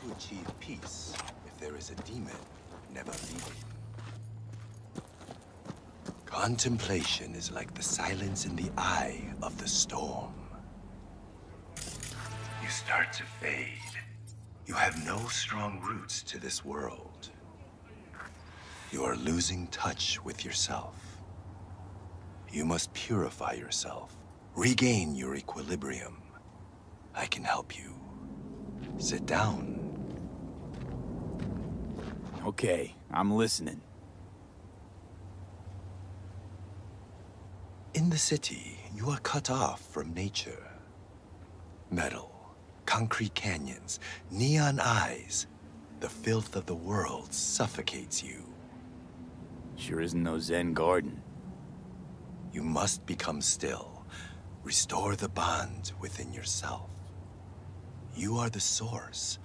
to achieve peace if there is a demon never leaving. Contemplation is like the silence in the eye of the storm. You start to fade. You have no strong roots to this world. You are losing touch with yourself. You must purify yourself, regain your equilibrium. I can help you. Sit down. Okay, I'm listening. In the city, you are cut off from nature. Metal, concrete canyons, neon eyes. The filth of the world suffocates you. Sure isn't no Zen garden. You must become still. Restore the bond within yourself. You are the source.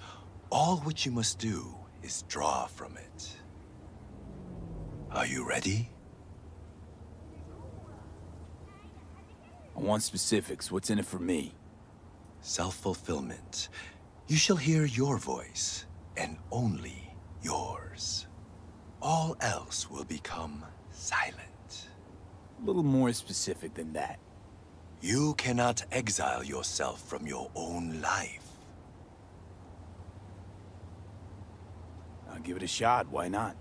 All which you must do is draw from it. Are you ready? I want specifics. What's in it for me? Self-fulfillment. You shall hear your voice, and only yours. All else will become silent. A little more specific than that. You cannot exile yourself from your own life. I'll give it a shot. Why not?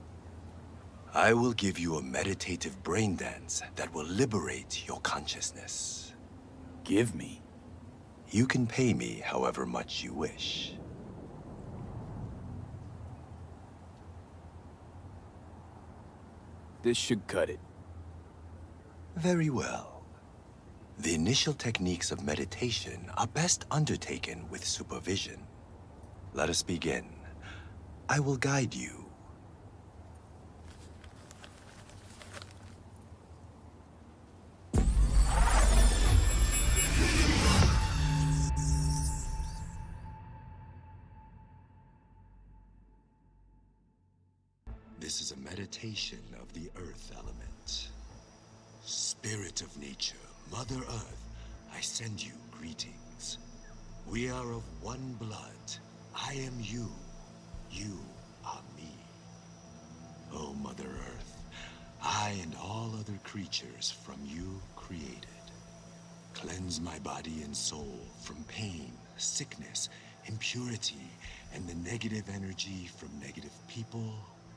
I will give you a meditative brain dance that will liberate your consciousness. Give me? You can pay me however much you wish. This should cut it. Very well. The initial techniques of meditation are best undertaken with supervision. Let us begin. I will guide you. This is a meditation of the earth element. Spirit of nature, Mother Earth, I send you greetings. We are of one blood. I am you. You are me. O Mother Earth, I and all other creatures from you created. Cleanse my body and soul from pain, sickness, impurity, and the negative energy from negative people,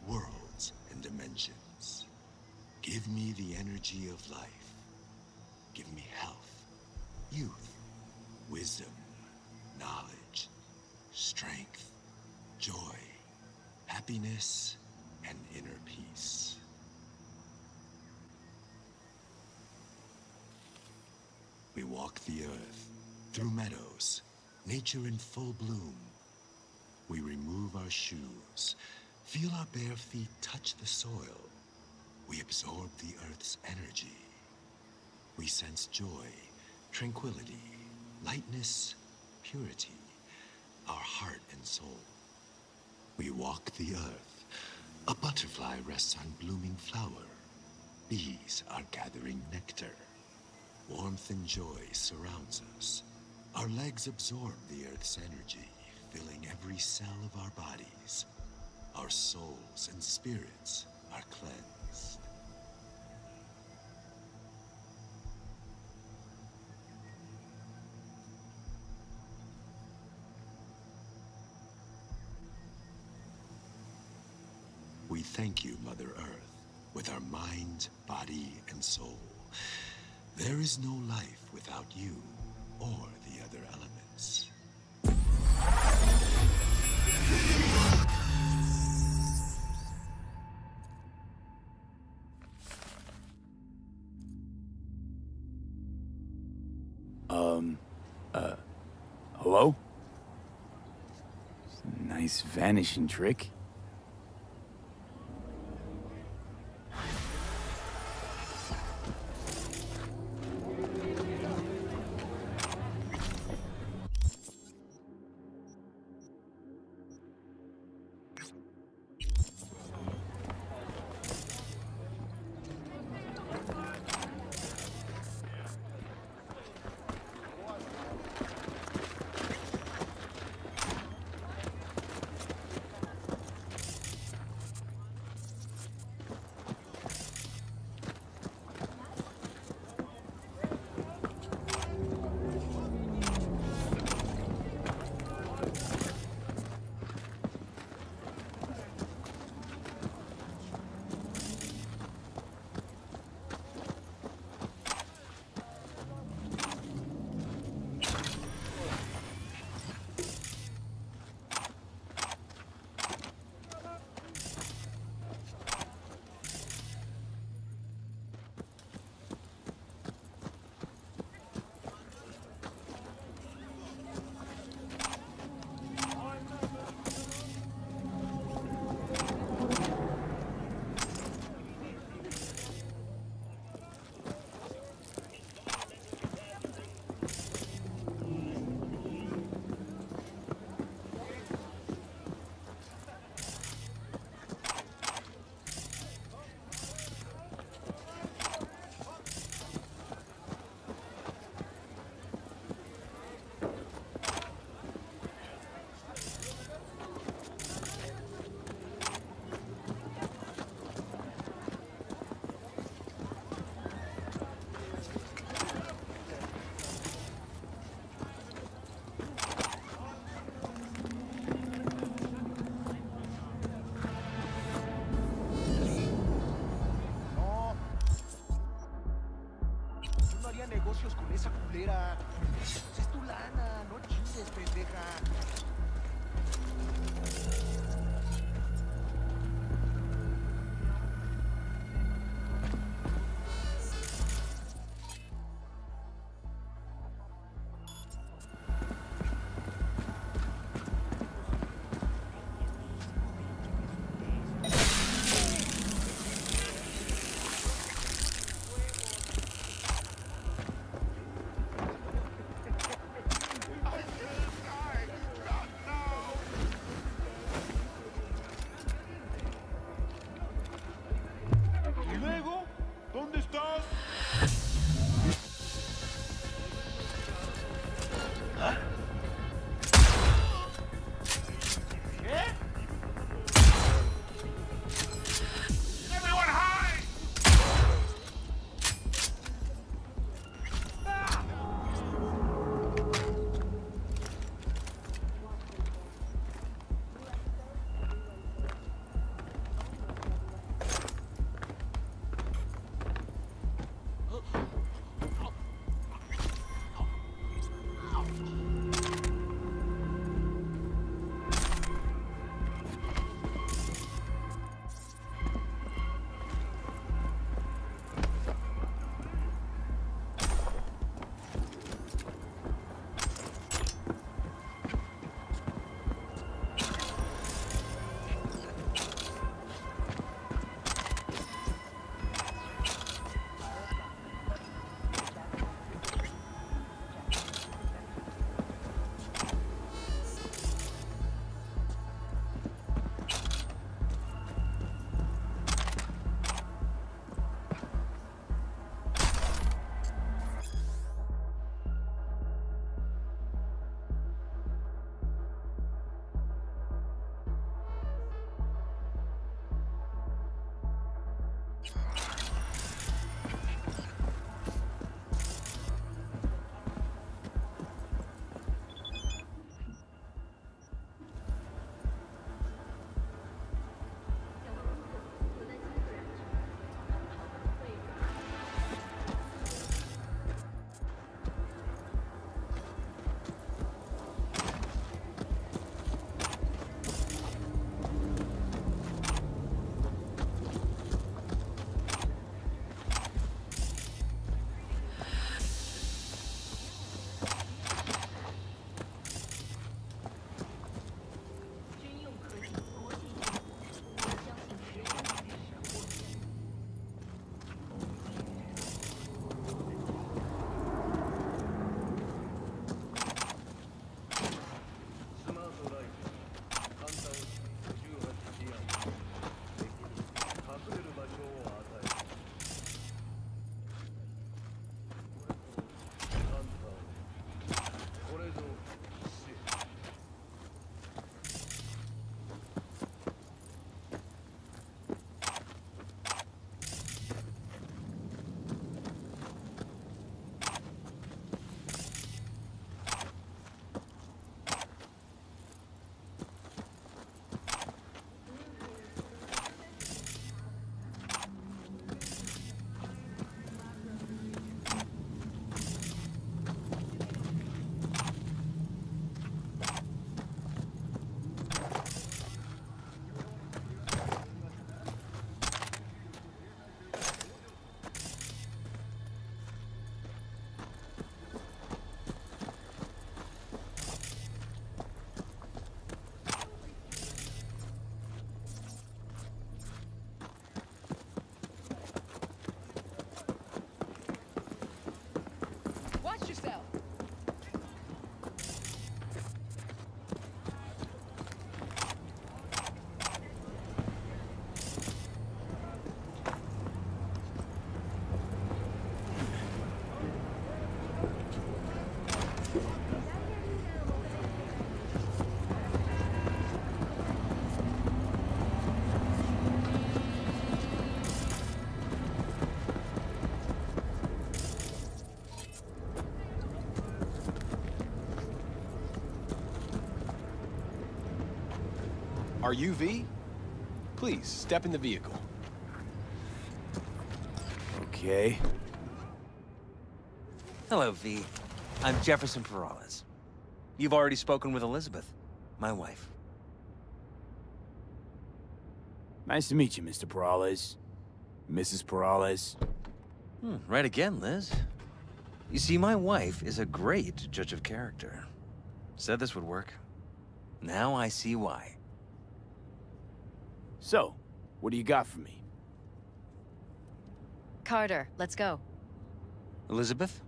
worlds, and dimensions. Give me the energy of life. Give me health, youth, wisdom, knowledge, strength, joy, happiness, and inner peace. We walk the earth, through meadows, nature in full bloom. We remove our shoes, feel our bare feet touch the soil. We absorb the earth's energy. We sense joy, tranquility, lightness, purity, our heart and soul. We walk the earth. A butterfly rests on blooming flower. Bees are gathering nectar. Warmth and joy surrounds us. Our legs absorb the earth's energy, filling every cell of our bodies. Our souls and spirits are cleansed. We thank you, Mother Earth, with our mind, body, and soul. There is no life without you or the other elements. Hello? Nice vanishing trick. negocios con esa culera. Pues es tu lana, no chingues, pendeja. ¿Dónde estás? Are you V? Please, step in the vehicle. Okay. Hello, V. I'm Jefferson Peralez. You've already spoken with Elizabeth, my wife. Nice to meet you, Mr. Peralez. Mrs. Peralez. Right again, Liz. You see, my wife is a great judge of character. Said this would work. Now I see why. So, what do you got for me? Carter, let's go. Elizabeth?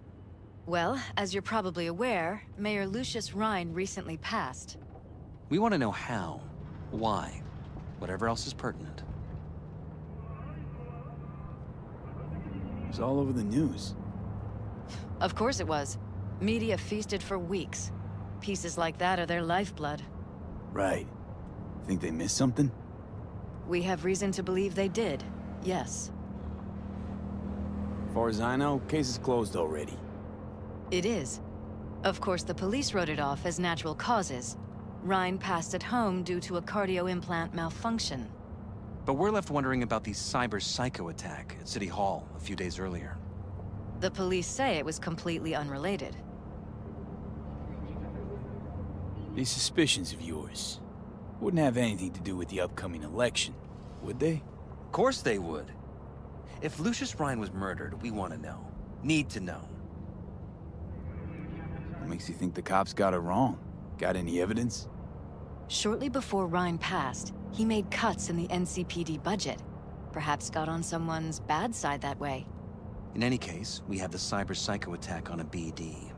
Well, as you're probably aware, Mayor Lucius Rhine recently passed. We want to know how, why, whatever else is pertinent. It was all over the news. Of course it was. Media feasted for weeks. Pieces like that are their lifeblood. Right. Think they missed something? We have reason to believe they did, yes. As far as I know, case is closed already. It is. Of course, the police wrote it off as natural causes. Rhine passed at home due to a cardio implant malfunction. But we're left wondering about the cyber psycho attack at City Hall a few days earlier. The police say it was completely unrelated. These suspicions of yours wouldn't have anything to do with the upcoming election, would they? Of course they would. If Lucius Rhine was murdered, we want to know. Need to know. What makes you think the cops got it wrong? Got any evidence? Shortly before Rhine passed, he made cuts in the NCPD budget. Perhaps got on someone's bad side that way. In any case, we have the cyber psycho attack on a BD.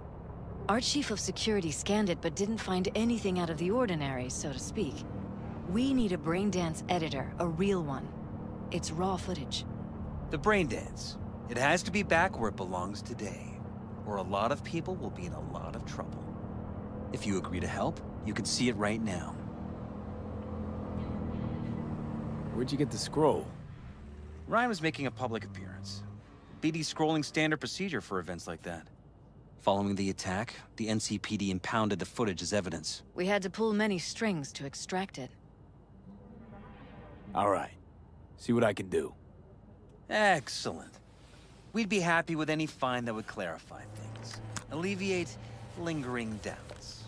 Our chief of security scanned it but didn't find anything out of the ordinary, so to speak. We need a braindance editor, a real one. It's raw footage. The brain dance. It has to be back where it belongs today, or a lot of people will be in a lot of trouble. If you agree to help, you can see it right now. Where'd you get the scroll? Ryan was making a public appearance. BD's scrolling standard procedure for events like that. Following the attack, the NCPD impounded the footage as evidence. We had to pull many strings to extract it. All right. See what I can do. Excellent. We'd be happy with any find that would clarify things. Alleviate lingering doubts.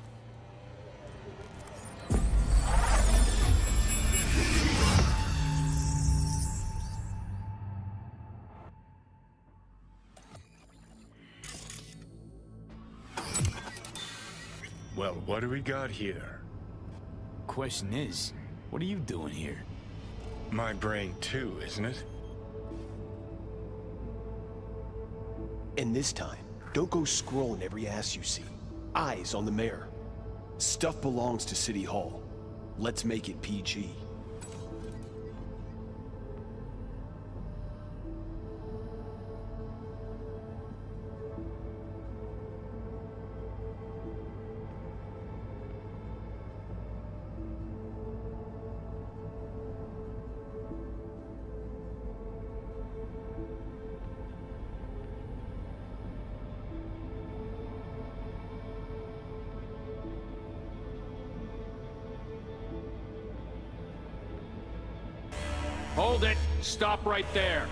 Well, what do we got here? Question is, what are you doing here? My brain too, isn't it? And this time, don't go scrolling every ass you see. Eyes on the mayor. Stuff belongs to City Hall. Let's make it PG. Hold it! Stop right there!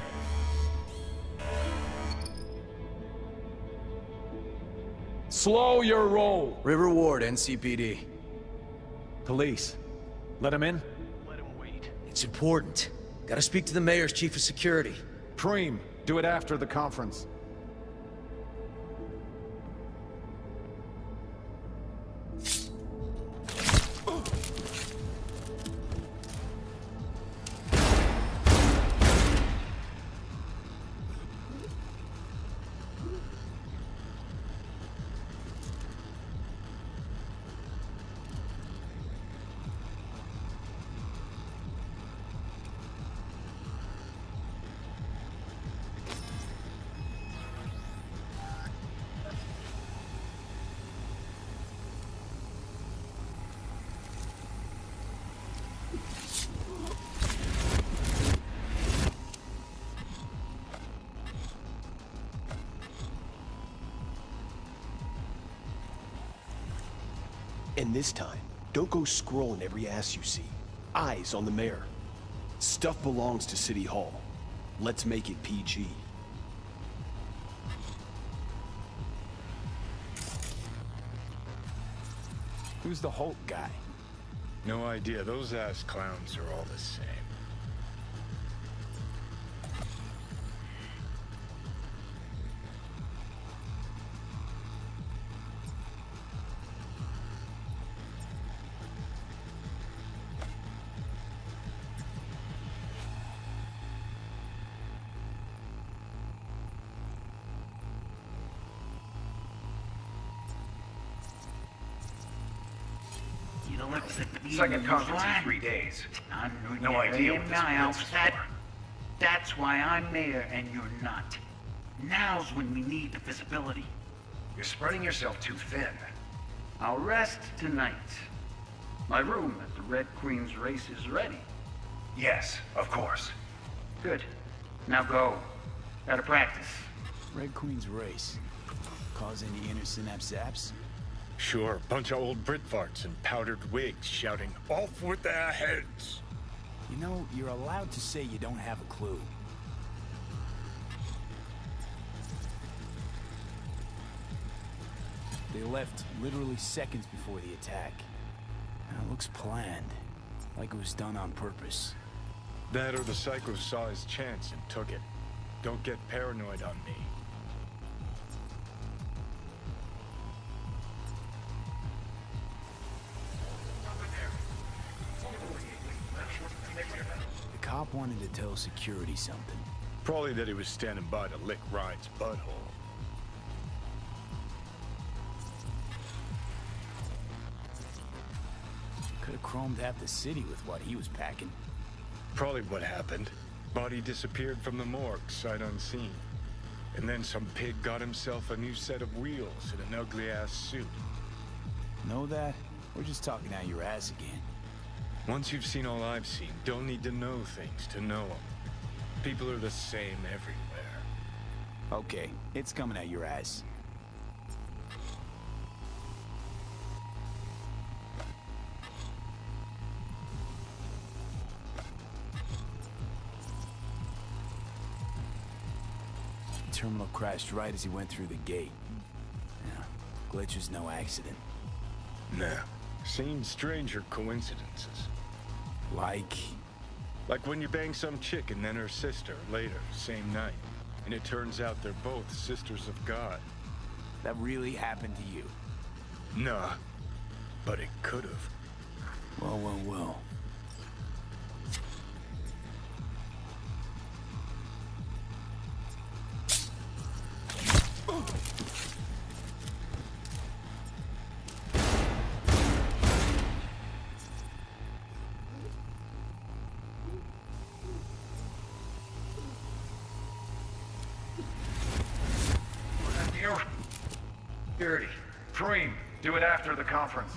Slow your roll! River Ward, NCPD. Police. Let him in? Let him wait. It's important. Gotta speak to the mayor's chief of security. Preem, do it after the conference. And this time, don't go scrolling every ass you see. Eyes on the mayor. Stuff belongs to City Hall. Let's make it PG. Who's the Hulk guy? No idea. Those ass clowns are all the same. Second conference in 3 days. No idea what this is. That's why I'm mayor and you're not. Now's when we need the visibility. You're spreading yourself too thin. I'll rest tonight. My room at the Red Queen's race is ready. Yes, of course. Good. Now go. Gotta practice. Red Queen's race. Cause any inner synapse zaps? Sure, bunch of old Brit farts in powdered wigs shouting, "Off with their heads!" You know, you're allowed to say you don't have a clue. They left literally seconds before the attack. Now, it looks planned, like it was done on purpose. That or the Psycho saw his chance and took it. Don't get paranoid on me. The cop wanted to tell security something. Probably that he was standing by to lick Ryan's butthole. Could have chromed half the city with what he was packing. Probably what happened. Body disappeared from the morgue, sight unseen. And then some pig got himself a new set of wheels and an ugly-ass suit. Know that? We're just talking out your ass again. Once you've seen all I've seen, don't need to know things to know them. People are the same everywhere. Okay, it's coming out your ass. The terminal crashed right as he went through the gate. Yeah, glitch was no accident. Nah, seen stranger coincidences. Like when you bang some chick and then her sister later, same night. And it turns out they're both sisters of God. That really happened to you? Nah, but it could've. Well, well, well. Security. Preem, do it after the conference.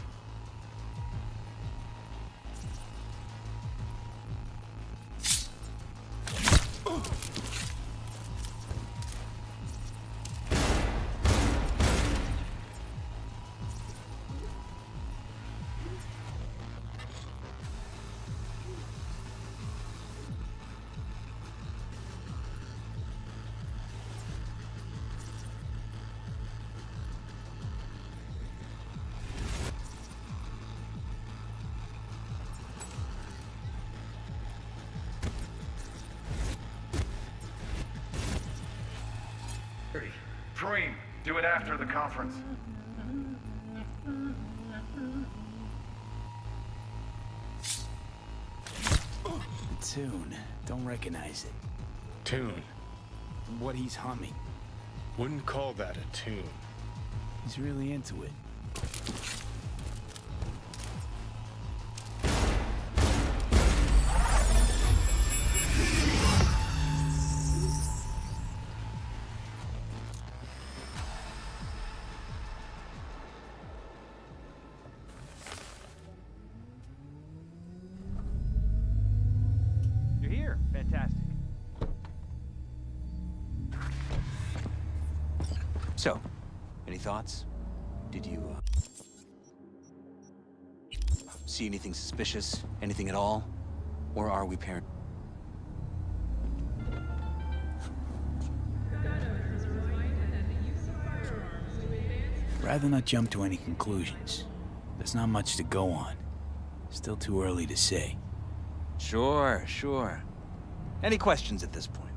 Preem, do it after the conference. The tune. Don't recognize it. Tune. What he's humming. Wouldn't call that a tune. He's really into it. You're here. Fantastic. So, any thoughts? Did you, see anything suspicious? Anything at all? Or are we paranoid? Rather not jump to any conclusions. There's not much to go on. Still too early to say. Sure, sure. Any questions at this point?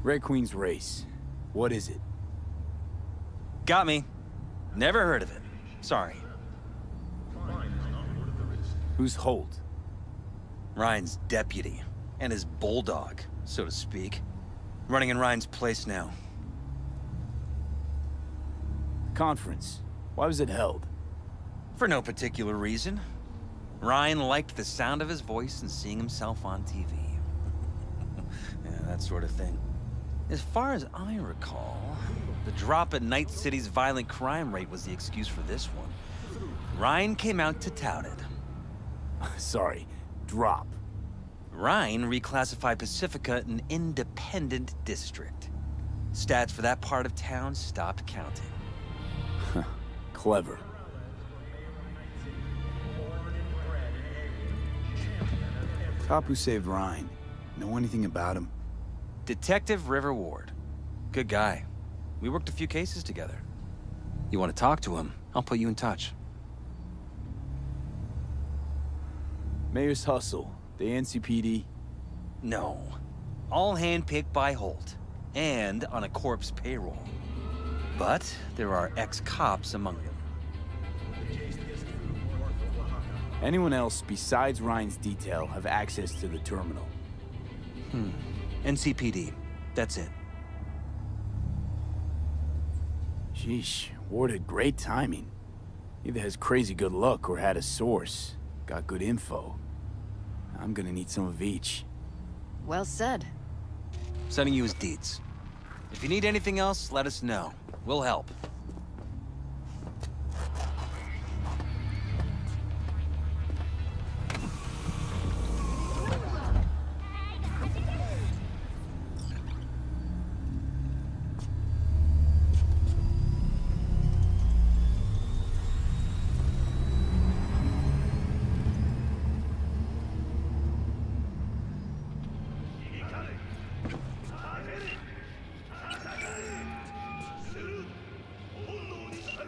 Red Queen's race. What is it? Got me. Never heard of it. Sorry. Who's Holt? Ryan's deputy. And his bulldog, so to speak. Running in Ryan's place now. Conference. Why was it held? For no particular reason. Ryan liked the sound of his voice and seeing himself on TV. Yeah, that sort of thing. As far as I recall, the drop in Night City's violent crime rate was the excuse for this one. Ryan came out to tout it. Sorry, drop. Ryan reclassified Pacifica an independent district. Stats for that part of town stopped counting. Clever. Cop who saved Ryan. Know anything about him? Detective River Ward. Good guy. We worked a few cases together. You want to talk to him? I'll put you in touch. Mayor's Hustle. The NCPD? No. All handpicked by Holt. And on a corpse payroll. But there are ex-cops among them. Anyone else besides Ryan's detail have access to the terminal? NCPD. That's it. Sheesh, Ward had great timing. Either has crazy good luck or had a source. Got good info. I'm gonna need some of each. Well said. Sending you his deeds. If you need anything else, let us know. We'll help.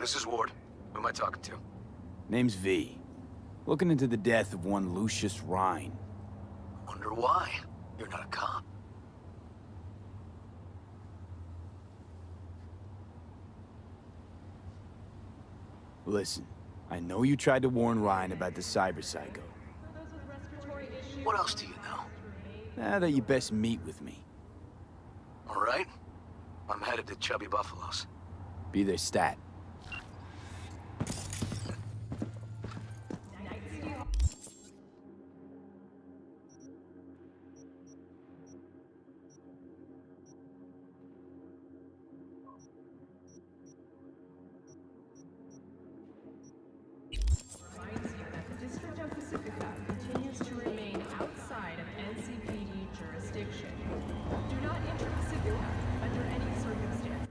This is Ward. Who am I talking to? Name's V. Looking into the death of one Lucius Rhine. Wonder why. You're not a cop. Listen, I know you tried to warn Ryan about the cyber psycho. What else do you know? Now that you best meet with me. All right. I'm headed to Chubby Buffalo's. Be their stat. The District of Pacifica continues to remain outside of NCPD jurisdiction. Do not enter Pacifica under any circumstance.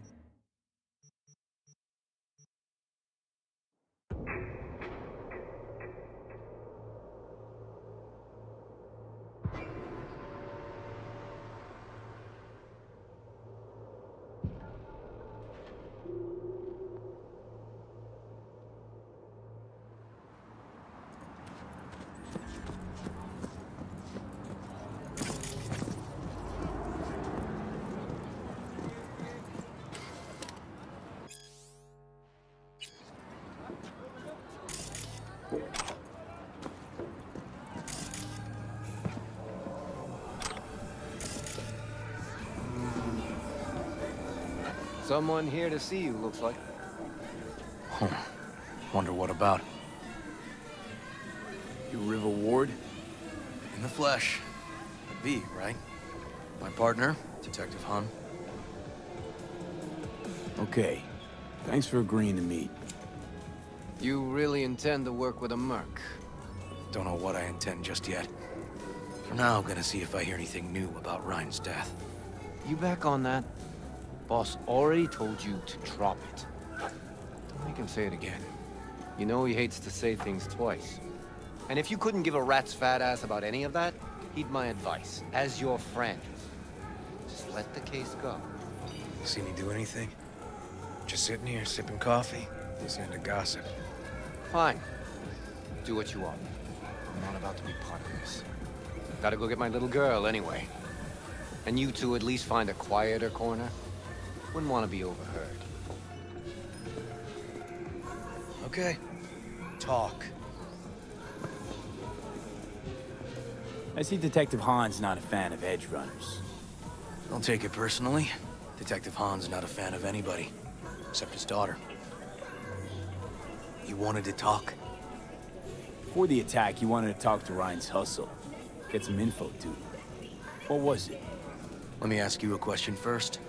Someone here to see you, looks like. Wonder what about. You River Ward? In the flesh. V, right? My partner, Detective Hun. Okay. Thanks for agreeing to meet. You really intend to work with a merc? Don't know what I intend just yet. For now, I'm gonna see if I hear anything new about Ryan's death. You back on that? Boss already told you to drop it. Don't make him say it again. You know he hates to say things twice. And if you couldn't give a rat's fat ass about any of that, heed my advice, as your friend. Just let the case go. See me do anything? Just sitting here, sipping coffee. Listen to gossip. Fine. Do what you want. I'm not about to be part of this. Gotta go get my little girl anyway. And you two at least find a quieter corner. Wouldn't want to be overheard. Okay. Talk. I see Detective Hahn's not a fan of edge runners. Don't take it personally. Detective Hahn's not a fan of anybody, except his daughter. You wanted to talk? Before the attack, you wanted to talk to Ryan's hustle. Get some info, too. What was it? Let me ask you a question first.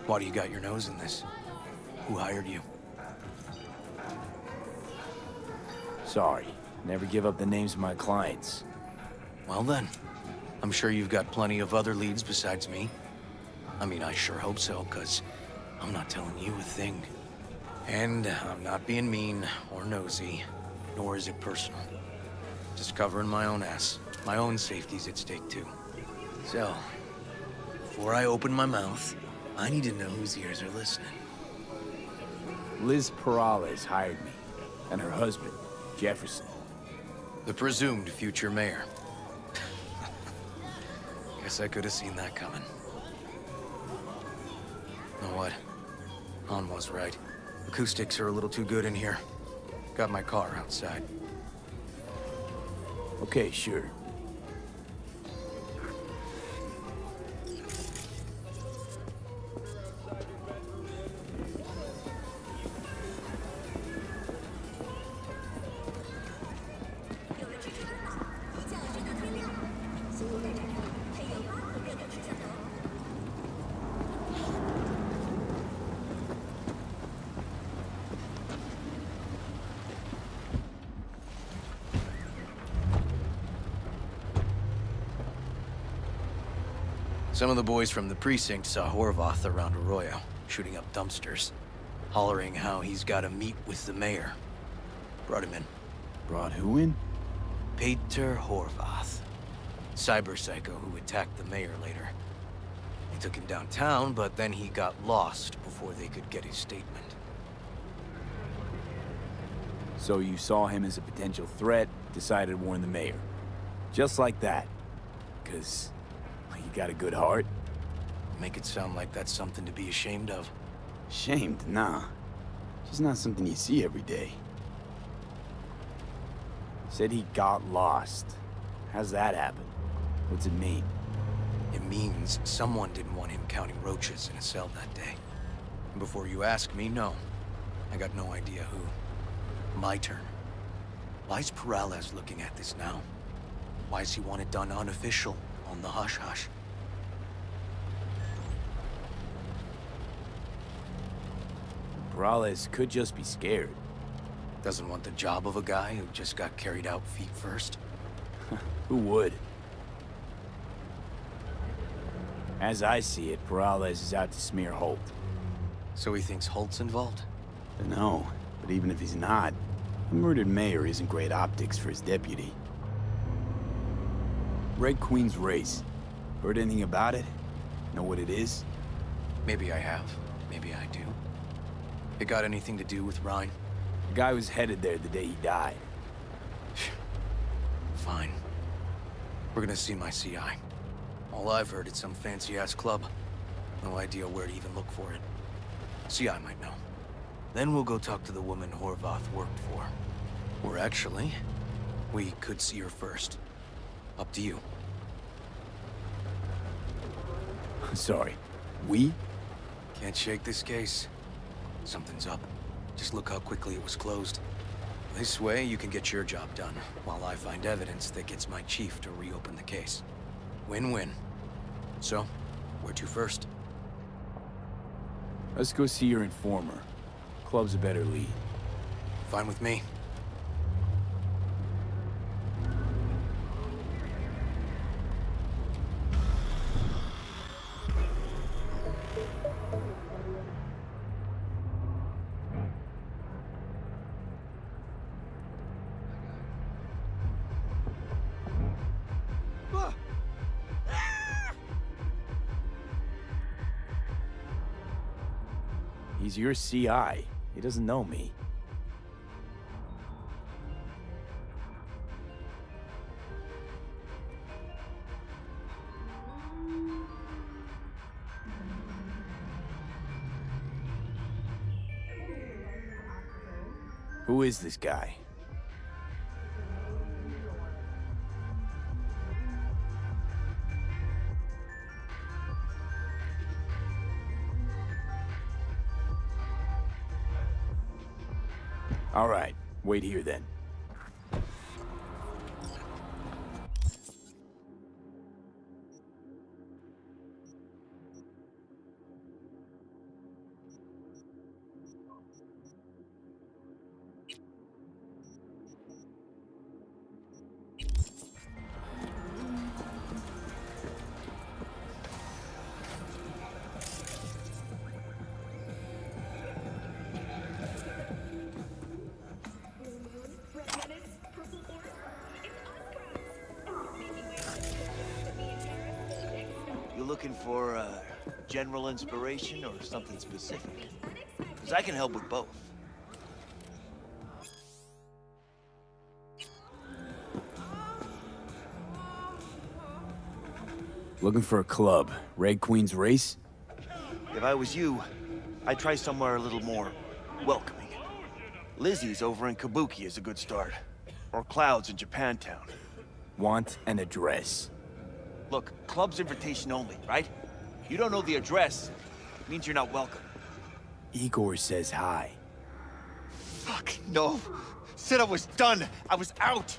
Why do you got your nose in this? Who hired you? Sorry. Never give up the names of my clients. Well then, I'm sure you've got plenty of other leads besides me. I mean, I sure hope so, because I'm not telling you a thing. And I'm not being mean or nosy, nor is it personal. Just covering my own ass. My own safety's at stake, too. So, before I open my mouth, I need to know whose ears are listening. Liz Perales hired me, and her husband, Jefferson. The presumed future mayor. Guess I could have seen that coming. Know what? Han was right. Acoustics are a little too good in here. Got my car outside. Okay, sure. Some of the boys from the precinct saw Horvath around Arroyo, shooting up dumpsters, hollering how he's got to meet with the mayor. Brought him in. Brought who in? Peter Horvath. Cyber psycho who attacked the mayor later. They took him downtown, but then he got lost before they could get his statement. So you saw him as a potential threat, decided to warn the mayor. Just like that. 'Cause you got a good heart? Make it sound like that's something to be ashamed of. Ashamed? Nah. Just not something you see every day. Said he got lost. How's that happen? What's it mean? It means someone didn't want him counting roaches in a cell that day. And before you ask me, no. I got no idea who. My turn. Why's Perales looking at this now? Why does he want it done unofficial, on the hush-hush? Perales could just be scared. Doesn't want the job of a guy who just got carried out feet first? Who would? As I see it, Perales is out to smear Holt. So he thinks Holt's involved? No, but even if he's not, the murdered mayor isn't great optics for his deputy. Red Queen's race. Heard anything about it? Know what it is? Maybe I have. Maybe I do. It got anything to do with Ryan? The guy was headed there the day he died. Fine. We're gonna see my CI. All I've heard is some fancy-ass club. No idea where to even look for it. CI might know. Then we'll go talk to the woman Horvath worked for. Or actually, we could see her first. Up to you. Sorry. We? Can't shake this case. Something's up. Just look how quickly it was closed. This way, you can get your job done, while I find evidence that gets my chief to reopen the case. Win-win. So, where to first? Let's go see your informer. Club's a better lead. Fine with me. He's your CI. He doesn't know me. Who is this guy? All right, wait here then. Looking for general inspiration or something specific? Because I can help with both. Looking for a club. Red Queen's Race? If I was you, I'd try somewhere a little more welcoming. Lizzie's over in Kabuki is a good start. Or Cloud's in Japantown. Want an address. Look, club's invitation only, right? You don't know the address, means you're not welcome. Igor says hi. Fuck, no. Said I was done. I was out.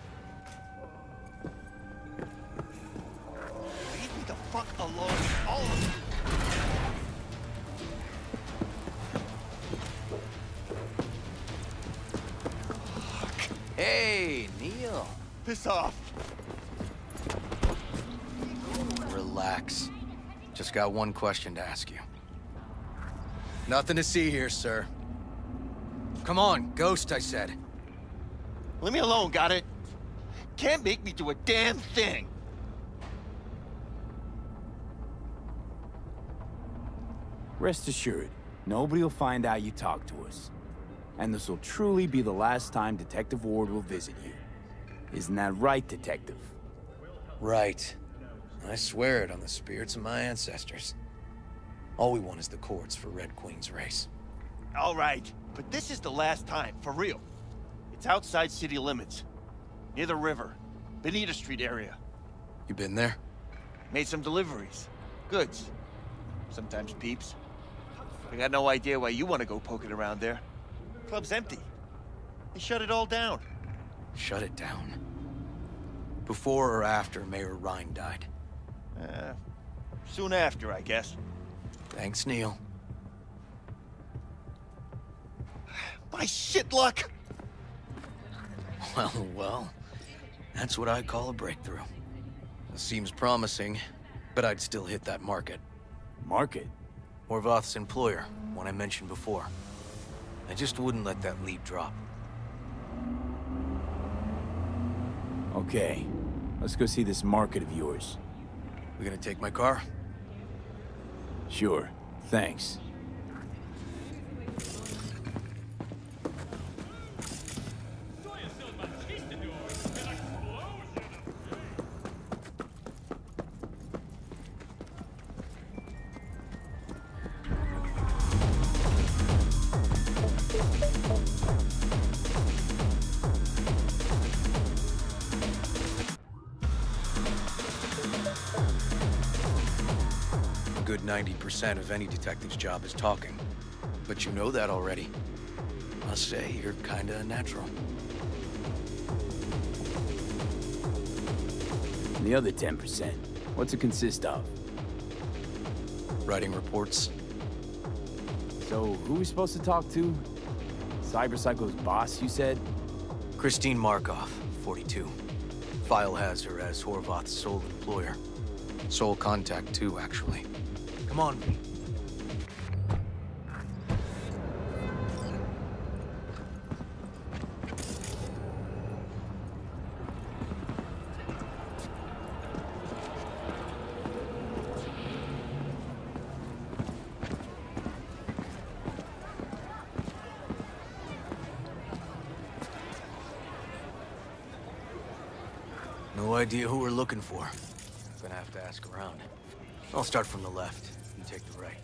Leave me the fuck alone, all of you. Hey, Neil. Piss off. Relax. Just got one question to ask you. Nothing to see here, sir. Come on, Ghost, I said. Leave me alone, got it? Can't make me do a damn thing. Rest assured, nobody will find out you talked to us. And this will truly be the last time Detective Ward will visit you. Isn't that right, Detective? Right. I swear it on the spirits of my ancestors. All we want is the courts for Red Queen's Race. All right, but this is the last time, for real. It's outside city limits. Near the river. Benita Street area. You been there? Made some deliveries. Goods. Sometimes peeps. I got no idea why you want to go poking around there. Club's empty. They shut it all down. Shut it down? Before or after Mayor Rhine died? Soon after, I guess. Thanks, Neil. My shit luck! Well, that's what I call a breakthrough. It seems promising, but I'd still hit that market. Market? Horvath's employer, one I mentioned before. I just wouldn't let that lead drop. Okay, let's go see this market of yours. We gonna take my car? Sure, thanks. Good 90% of any detective's job is talking. But you know that already. Must say, you're kinda a natural. And the other 10%, what's it consist of? Writing reports. So, who are we supposed to talk to? Cyberpsycho's boss, you said? Christine Markov, 42. File has her as Horvath's sole employer. Sole contact, too, actually. Come on. No idea who we're looking for. Gonna have to ask around. I'll start from the left. You take the right.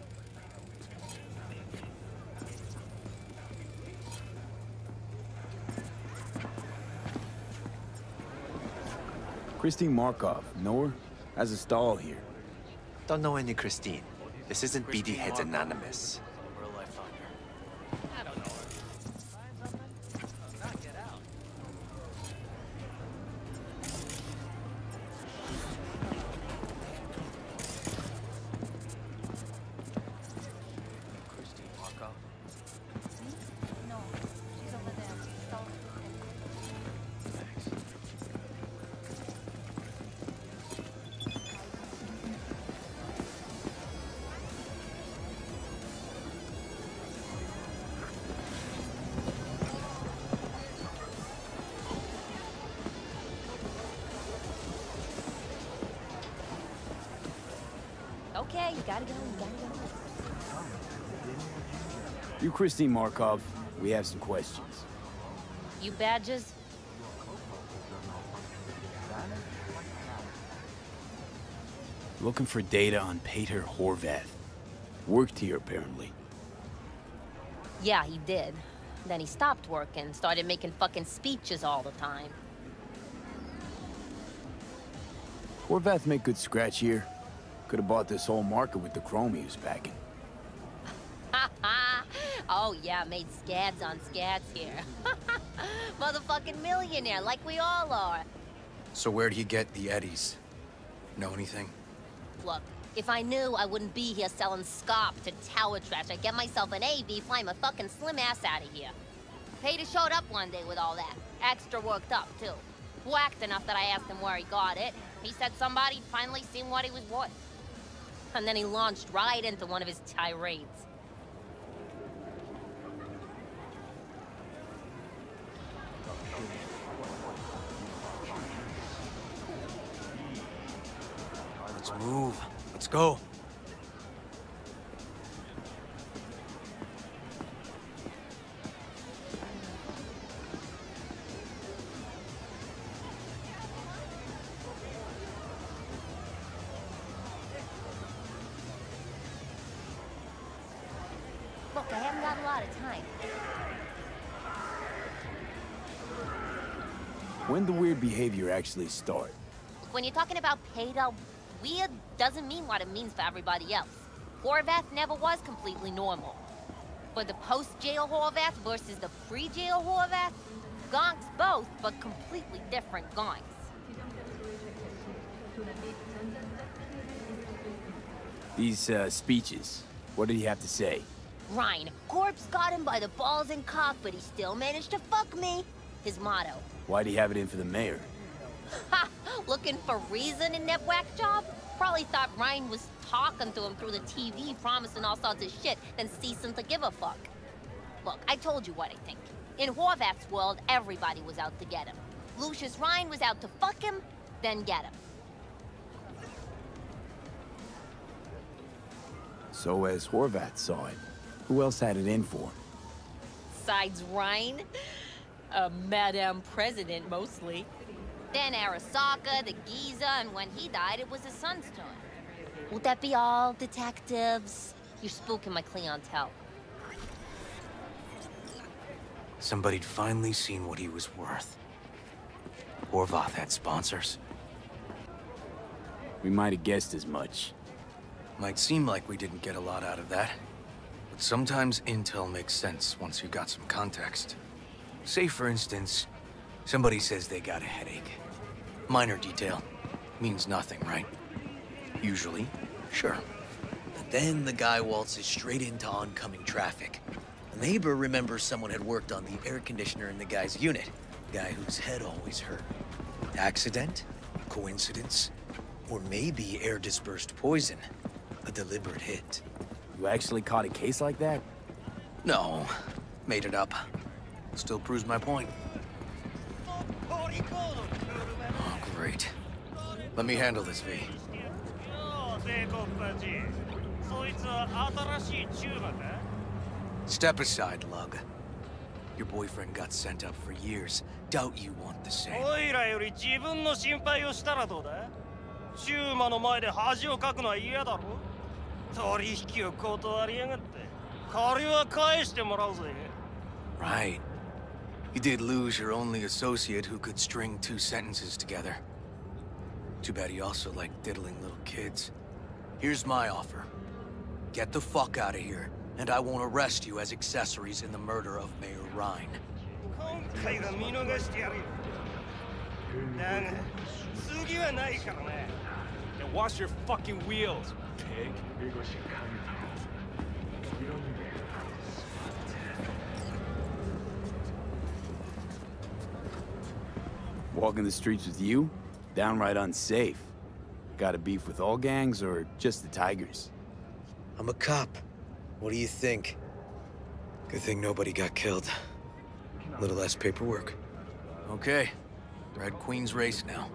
Christine Markov, know her? Has a stall here. Don't know any Christine. This isn't BD Heads Anonymous. Where'll I find her? I don't know her. Find something? Oh, not get out. Christine Markov? No, she's over there. Thanks. Okay, you gotta go, you gotta go. You Christine Markov, we have some questions. You badges? Looking for data on Peter Horvath. Worked here, apparently. Yeah, he did. Then he stopped working, started making fucking speeches all the time. Horvath make good scratch here. Could have bought this whole market with the chrome he was packing. Oh yeah, made scads on scads here. Motherfucking millionaire, like we all are. So where'd he get the eddies? Know anything? Look, if I knew, I wouldn't be here selling scop to tower trash. I'd get myself an AV, fly my fucking slim ass out of here. Peter showed up one day with all that. Extra worked up, too. Whacked enough that I asked him where he got it. He said somebody'd finally seen what he was worth. And then he launched right into one of his tirades. Let's move. Let's go. Look, I haven't got a lot of time. When the weird behavior actually start? When you're talking about Peter, weird doesn't mean what it means for everybody else. Horvath never was completely normal. But the post-jail Horvath versus the pre-jail Horvath, gonks both, but completely different gonks. These, speeches, what did he have to say? Ryan, corpse got him by the balls and cock, but he still managed to fuck me. His motto. Why'd he have it in for the mayor? Ha! Looking for reason in that whack job? Probably thought Ryan was talking to him through the TV, promising all sorts of shit, then ceasing to give a fuck. Look, I told you what I think. In Horvath's world, everybody was out to get him. Lucius Ryan was out to fuck him, then get him. So as Horvath saw it, who else had it in for him? Besides Ryan? Madame President, mostly. Then Arasaka, the Giza, and when he died, it was his son's turn. Would that be all, detectives? You're spooking my clientele. Somebody'd finally seen what he was worth. Horvath had sponsors. We might have guessed as much. Might seem like we didn't get a lot out of that. But sometimes intel makes sense once you got some context. Say, for instance, somebody says they got a headache. Minor detail. Means nothing, right? Usually, sure. But then the guy waltzes straight into oncoming traffic. A neighbor remembers someone had worked on the air conditioner in the guy's unit. Guy whose head always hurt. Accident? Coincidence? Or maybe air-dispersed poison. A deliberate hit. You actually caught a case like that? No. Made it up. Still proves my point. Oh, great. Let me handle this, V. Step aside, Lug. Your boyfriend got sent up for years. Doubt you want the same. おいらより自分の心配をしたらどうだ？シューマの前で恥をかくのは嫌だろ？取引を断りやがって。借りは返してもらうぜ。Right. You did lose your only associate who could string 2 sentences together. Too bad he also liked diddling little kids. Here's my offer. Get the fuck out of here, and I won't arrest you as accessories in the murder of Mayor Rhine. 今回は見逃してやるよ。だが、次はないからね。And wash your fucking wheels, pig. Walking the streets with you? Downright unsafe. Got a beef with all gangs or just the Tigers? I'm a cop. What do you think? Good thing nobody got killed. A little less paperwork. Okay. Red Queen's race now.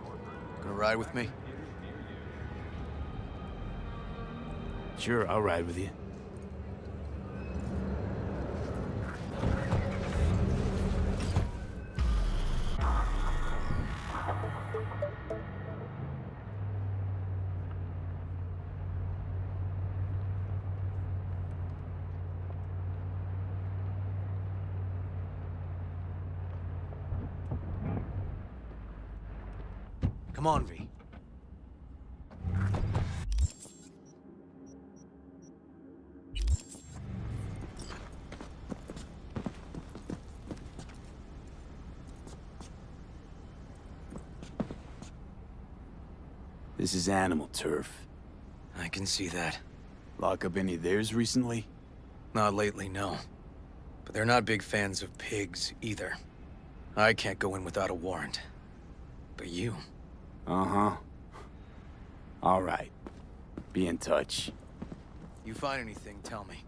Gonna ride with me? Sure, I'll ride with you. Come on, V. This is animal turf. I can see that. Lock up any of theirs recently? Not lately, no. But they're not big fans of pigs, either. I can't go in without a warrant. But you... Uh-huh. All right. Be in touch. You find anything, tell me.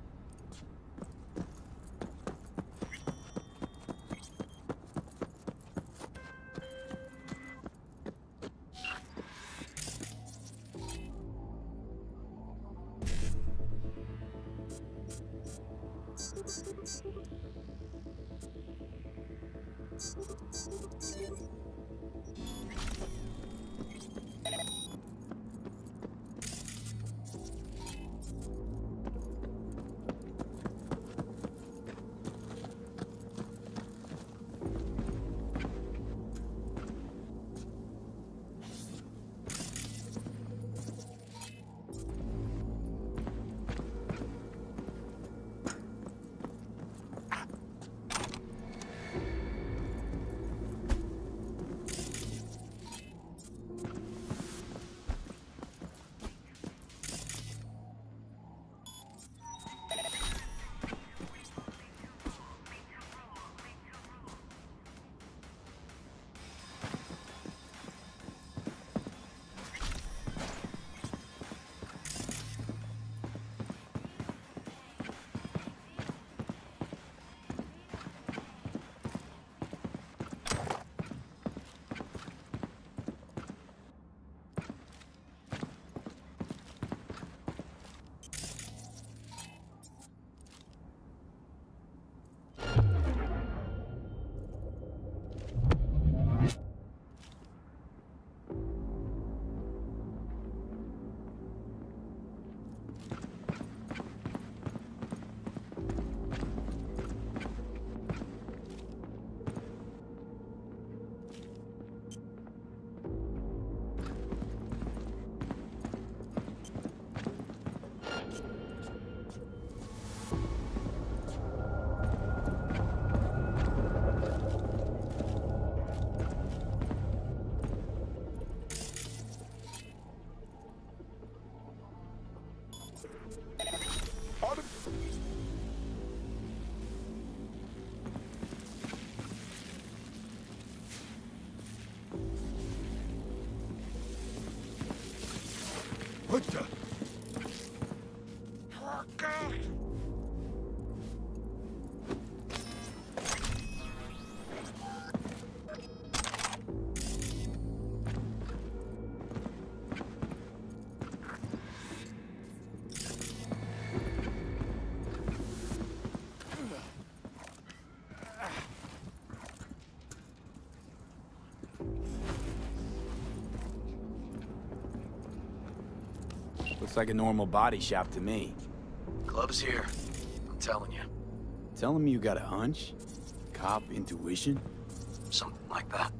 Looks like a normal body shop to me. Club's here. I'm telling you. Telling me you got a hunch? Cop intuition? Something like that.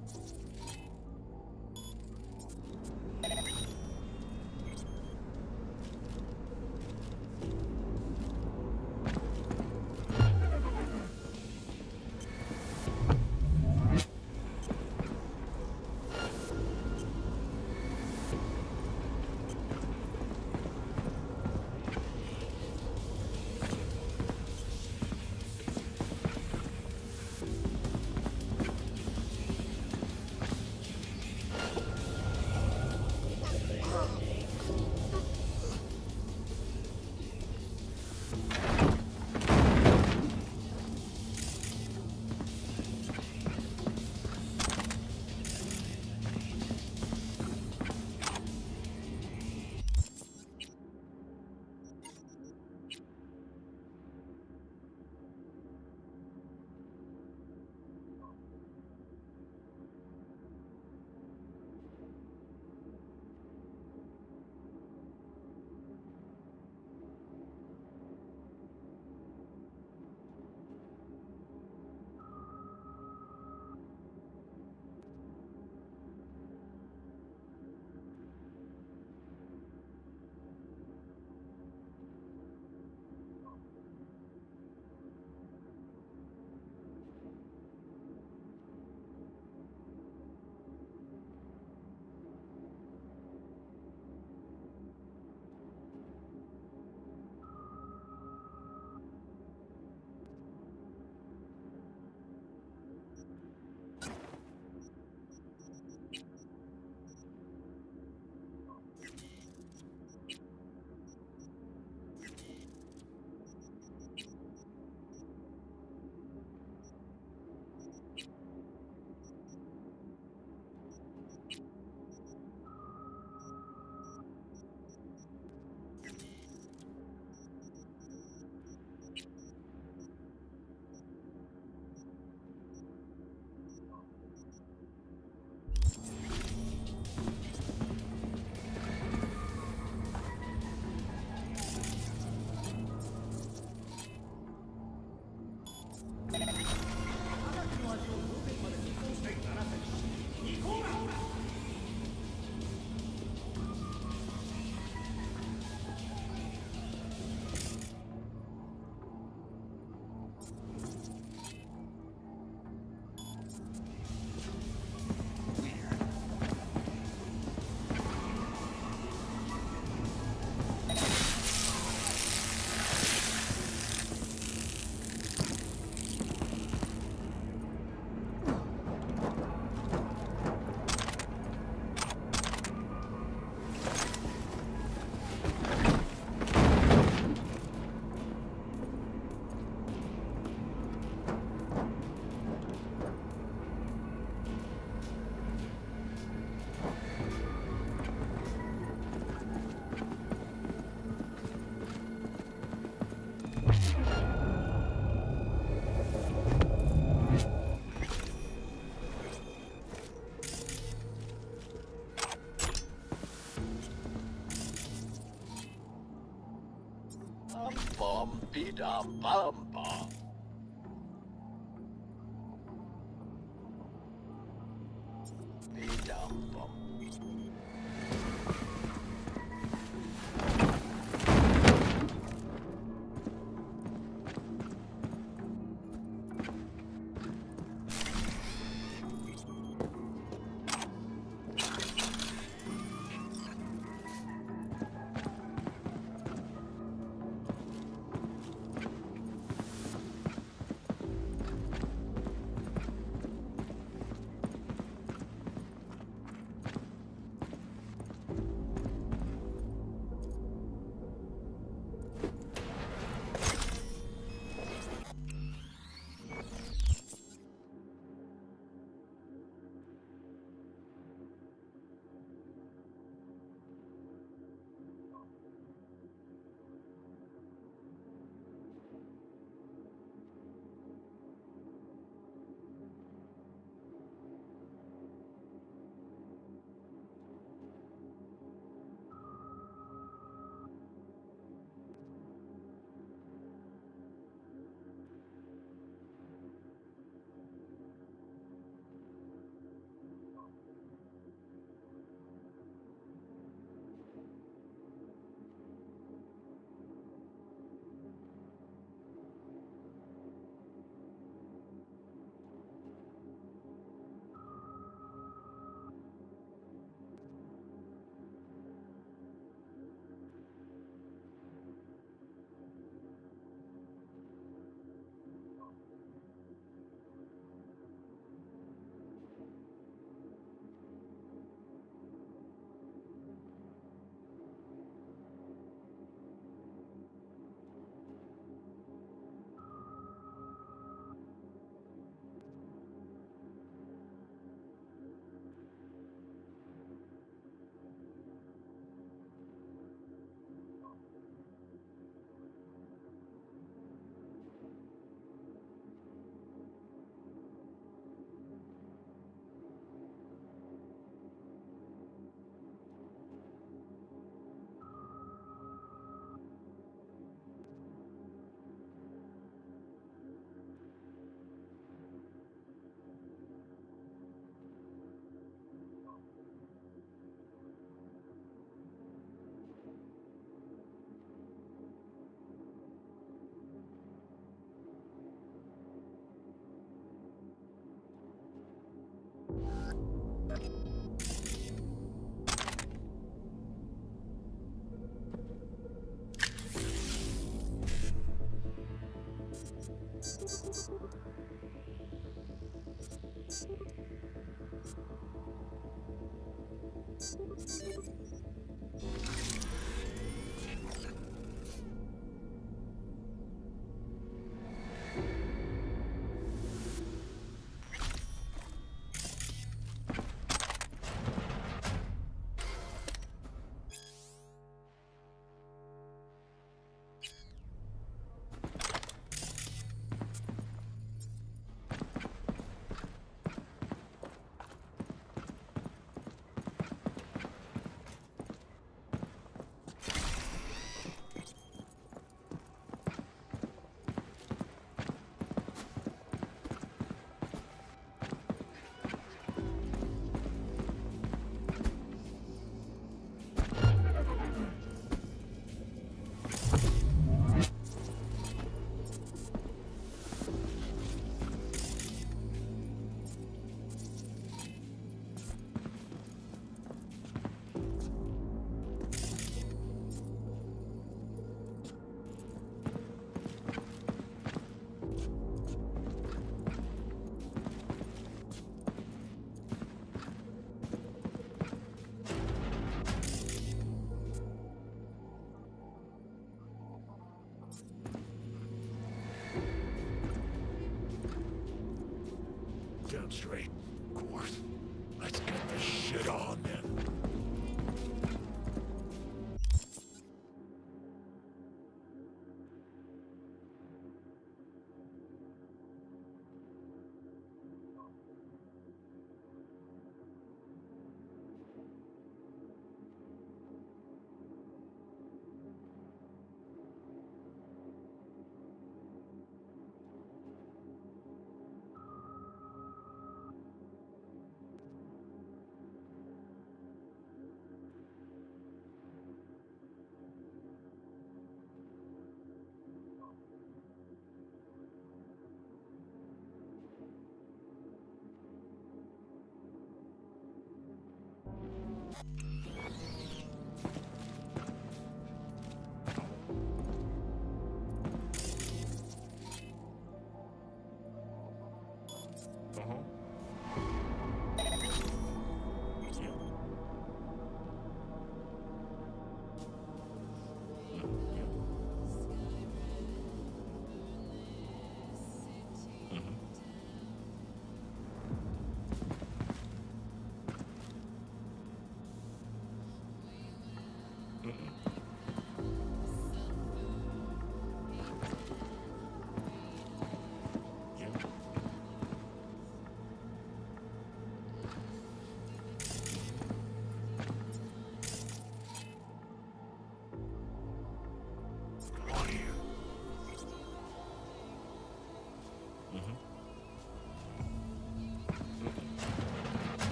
Bum-bum-bum-bum. Damn straight. Of course. Let's get this shit on then.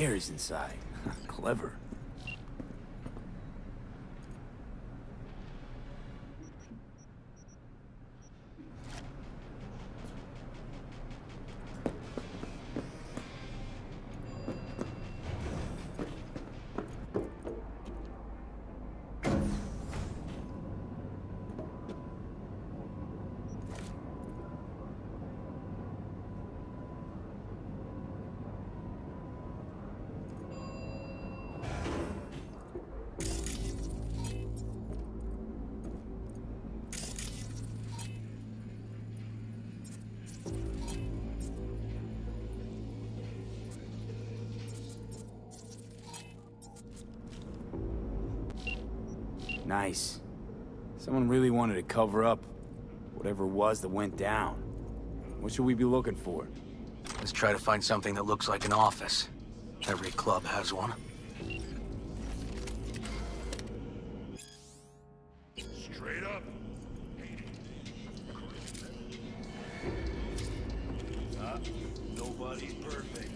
stairs inside. Clever. Nice. Someone really wanted to cover up whatever it was that went down. What should we be looking for? Let's try to find something that looks like an office. Every club has one. Straight up. Nobody's perfect.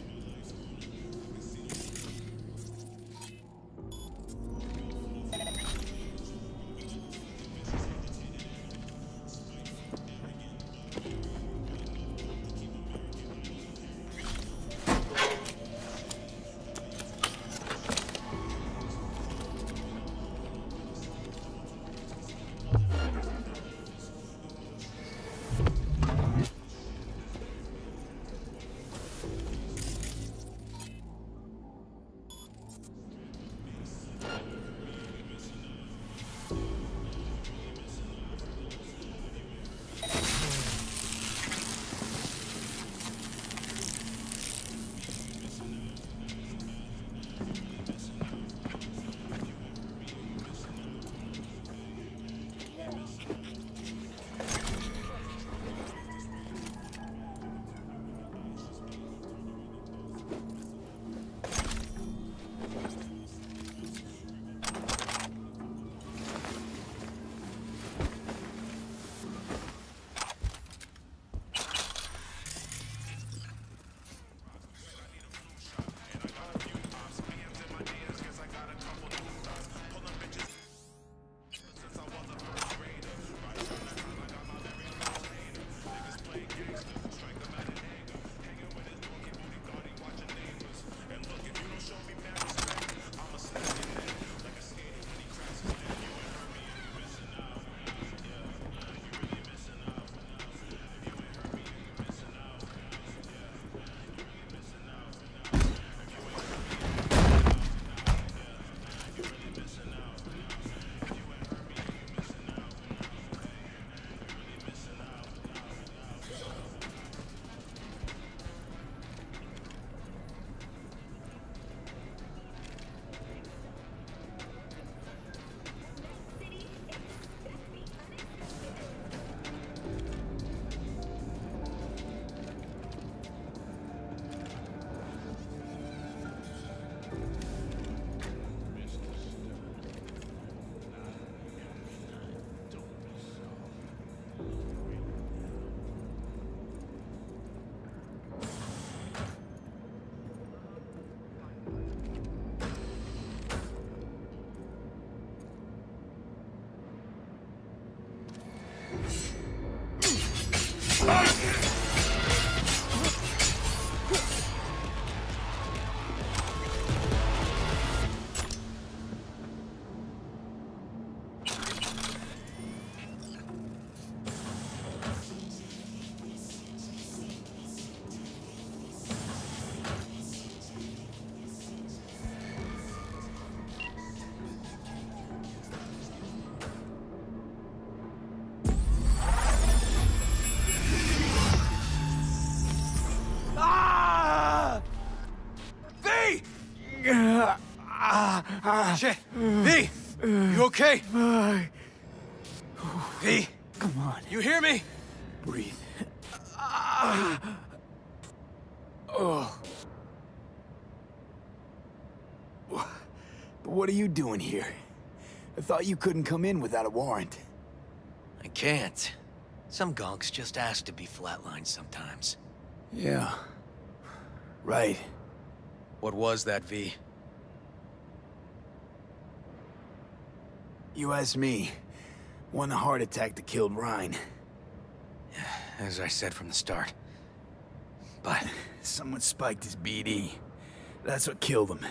Shit! V! You okay? V! Come on. You hear me? Breathe. Oh. But what are you doing here? I thought you couldn't come in without a warrant. I can't. Some gonks just ask to be flatlined sometimes. Yeah. Right. What was that, V? You asked me. Won the heart attack that killed Ryan. As I said from the start. But... someone spiked his BD. That's what killed him.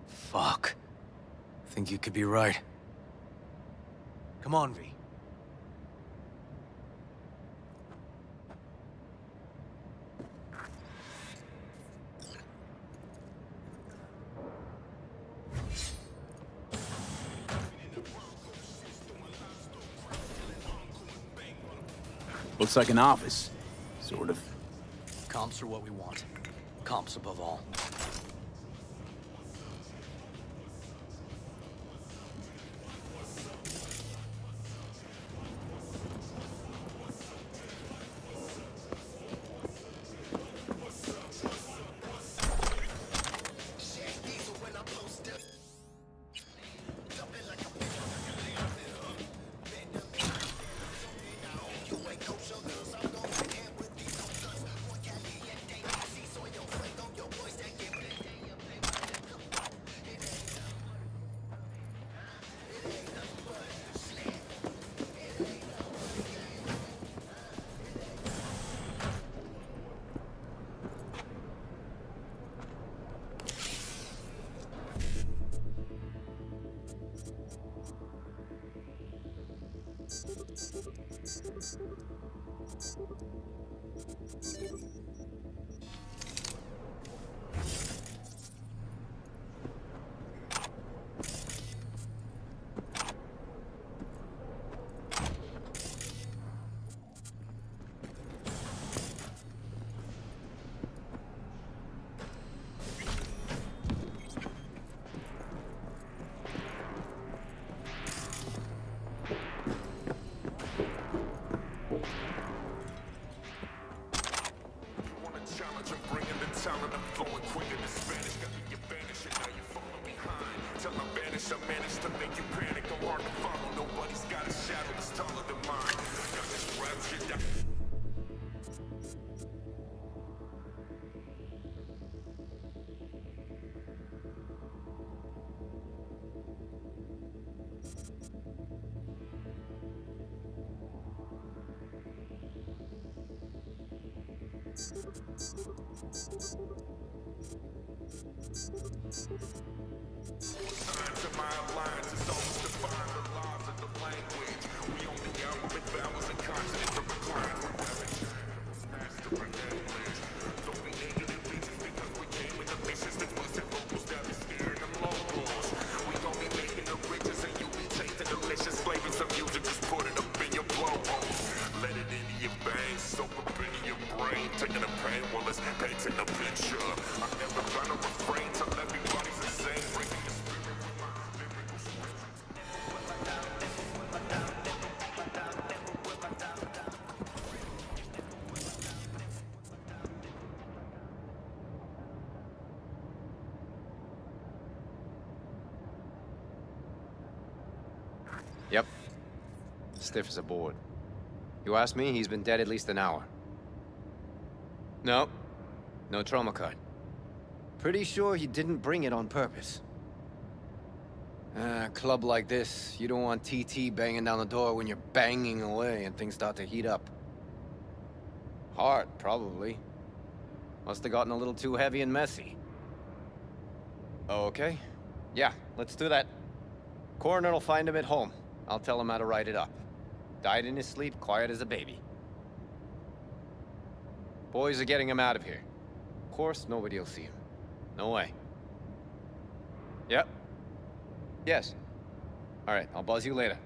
Fuck. Think you could be right. Come on, V. Looks like an office. Sort of. Comps are what we want. Comps above all. Yep. Stiff as a board. You ask me, he's been dead at least an hour. No. No trauma card. Pretty sure he didn't bring it on purpose. A club like this, you don't want TT banging down the door when you're banging away and things start to heat up. Heart, probably. Must have gotten a little too heavy and messy. Okay. Yeah, let's do that. Coroner will find him at home. I'll tell him how to write it up. Died in his sleep, quiet as a baby. Boys are getting him out of here. Of course, nobody will see him. No way. Yep. Yes. All right, I'll buzz you later.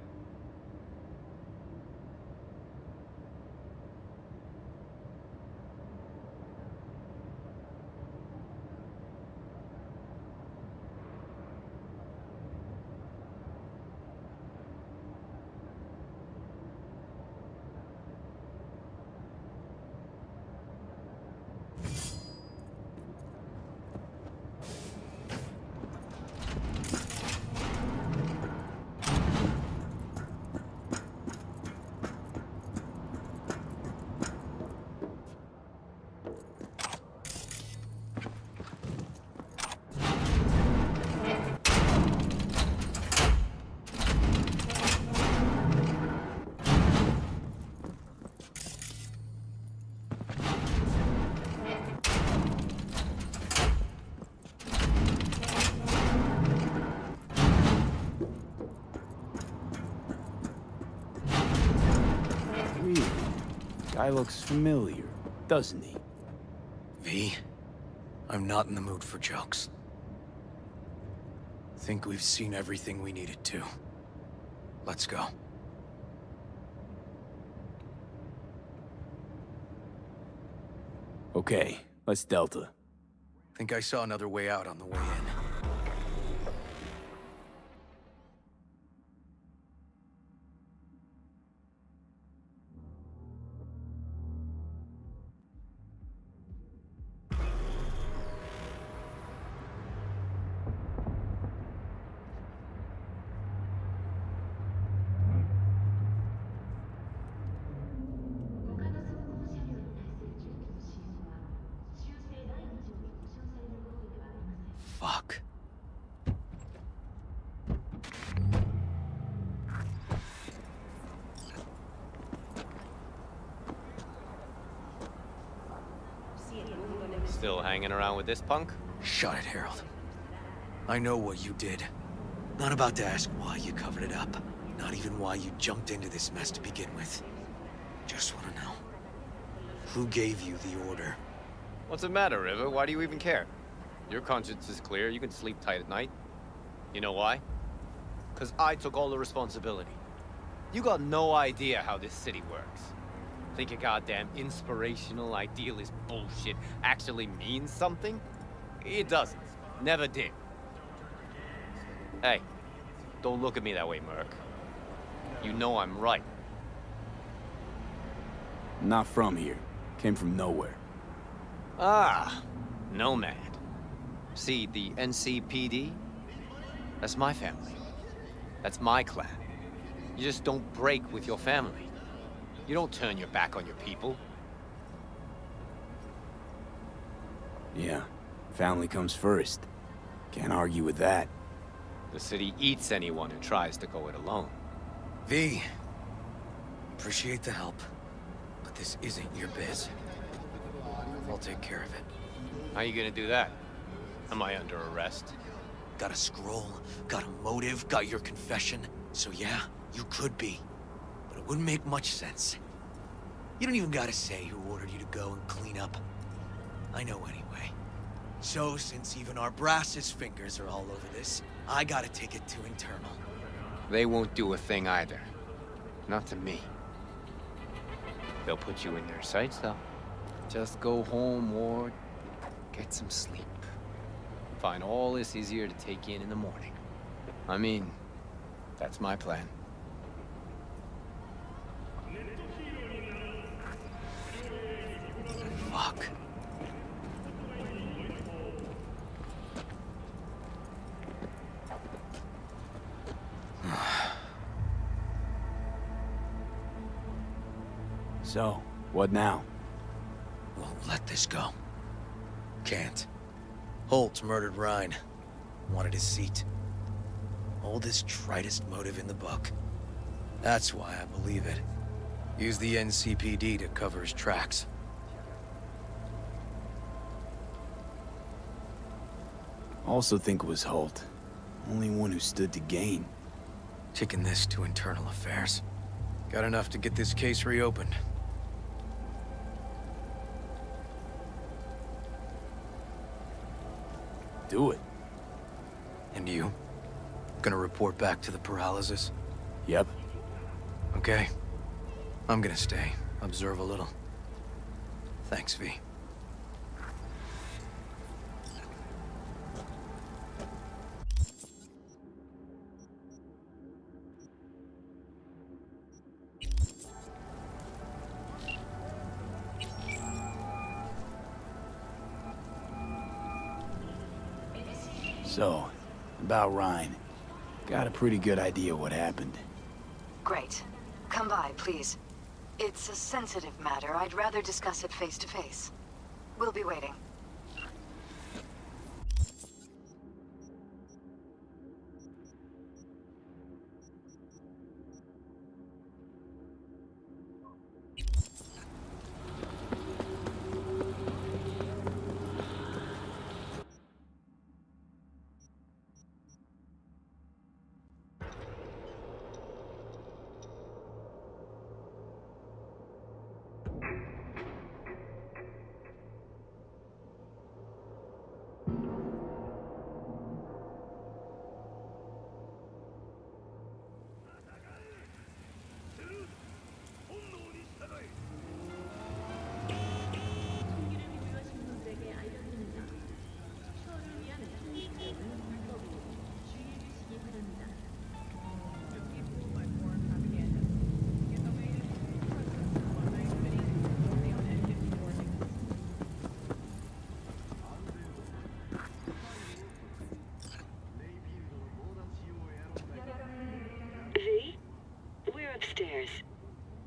Guy looks familiar, doesn't he? V, I'm not in the mood for jokes. Think we've seen everything we needed to. Let's go. Okay, let's Delta. Think I saw another way out on the way in. Fuck. Still hanging around with this punk? Shut it, Harold. I know what you did. Not about to ask why you covered it up. Not even why you jumped into this mess to begin with. Just want to know. Who gave you the order? What's the matter, River? Why do you even care? Your conscience is clear. You can sleep tight at night. You know why? Because I took all the responsibility. You got no idea how this city works. Think your goddamn inspirational, idealist bullshit actually means something? It doesn't. Never did. Hey, don't look at me that way, Merc. You know I'm right. Not from here. Came from nowhere. Ah, Nomad. See, the NCPD? That's my family. That's my clan. You just don't break with your family. You don't turn your back on your people. Yeah, family comes first. Can't argue with that. The city eats anyone who tries to go it alone. V, appreciate the help, but this isn't your biz. I'll take care of it. How you gonna do that? Am I under arrest? Got a scroll, got a motive, got your confession. So yeah, you could be. But it wouldn't make much sense. You don't even gotta say who ordered you to go and clean up. I know anyway. So, since even our brass's fingers are all over this, I gotta take it to internal. They won't do a thing either. Not to me. They'll put you in their sights, though. Just go home, Ward. Get some sleep. Find all this easier to take in the morning. I mean, that's my plan. Fuck. So, what now? Won't let this go. Can't. Holt murdered Ryan. Wanted his seat. Oldest, tritest motive in the book. That's why I believe it. Use the NCPD to cover his tracks. Also think it was Holt. Only one who stood to gain. Taking this to internal affairs. Got enough to get this case reopened. Do it. And you? Gonna report back to the paralysis? Yep. Okay. I'm gonna stay. Observe a little. Thanks, V. So, about Ryan. Got a pretty good idea what happened. Great. Come by, please. It's a sensitive matter. I'd rather discuss it face to face. We'll be waiting.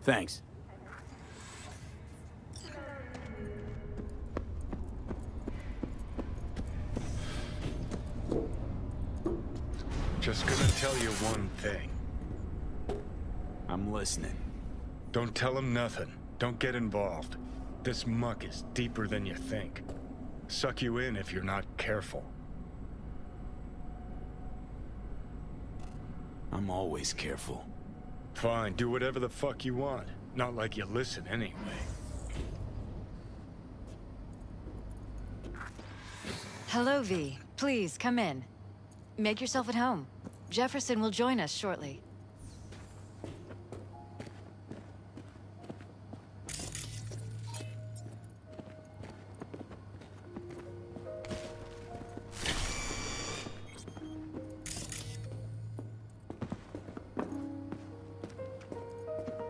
Thanks. Just gonna tell you one thing. I'm listening. Don't tell him nothing. Don't get involved. This muck is deeper than you think. Suck you in if you're not careful. I'm always careful. Fine, do whatever the fuck you want. Not like you listen anyway. Hello, V. Please, come in. Make yourself at home. Jefferson will join us shortly.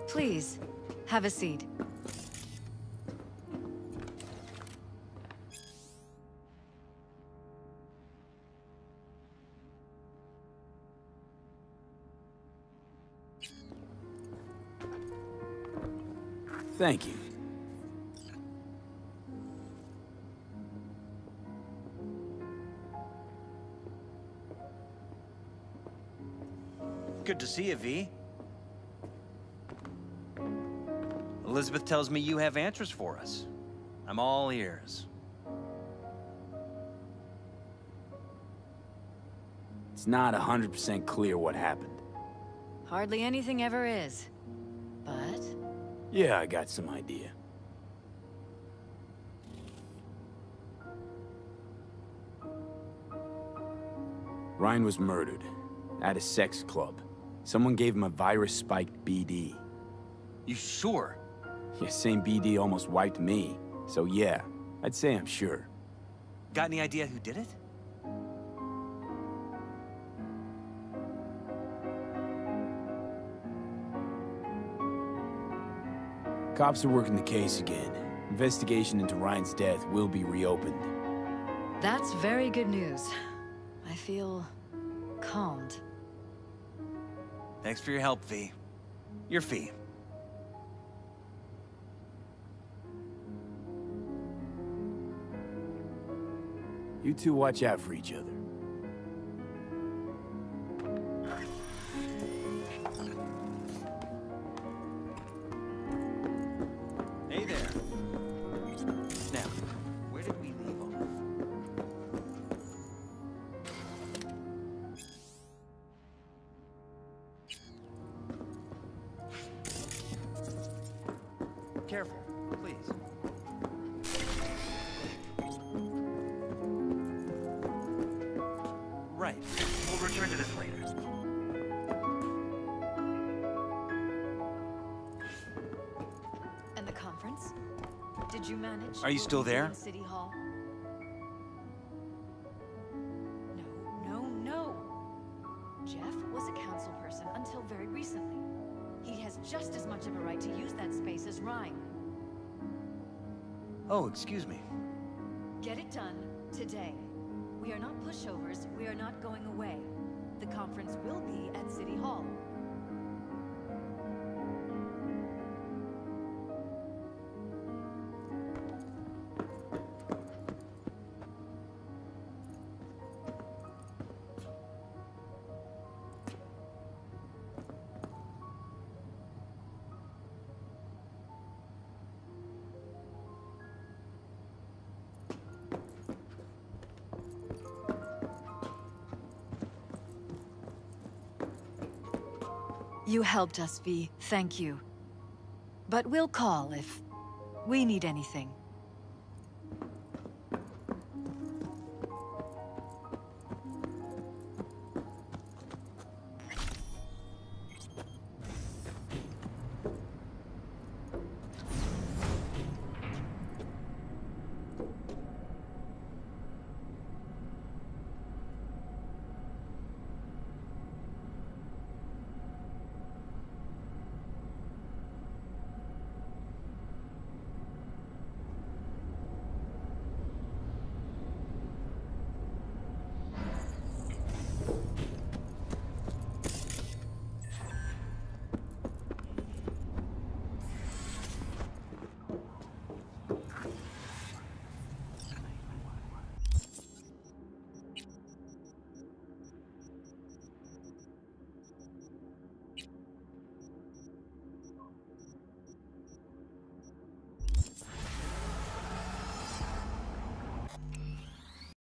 Please, have a seat. Thank you. Good to see you, V. Elizabeth tells me you have answers for us. I'm all ears. It's not 100% clear what happened. Hardly anything ever is. But... yeah, I got some idea. Ryan was murdered at a sex club. Someone gave him a virus-spiked BD. You sure? Yeah, same BD almost wiped me. So yeah, I'd say I'm sure. Got any idea who did it? Cops are working the case again. Investigation into Ryan's death will be reopened. that's very good news. I feel... calmed. Thanks for your help, V. Your fee. You two watch out for each other. Hey there. Now, where did we leave off? Careful, please. Right. We'll return to this later. And the conference? Did you manage? Are you still there? In City Hall? No. Jeff was a council person until very recently. He has just as much of a right to use that space as Ryan. Oh, excuse me. Get it done today. We are not pushovers. We are not going away. The conference will be at City Hall. You helped us, V. Thank you. But we'll call if we need anything.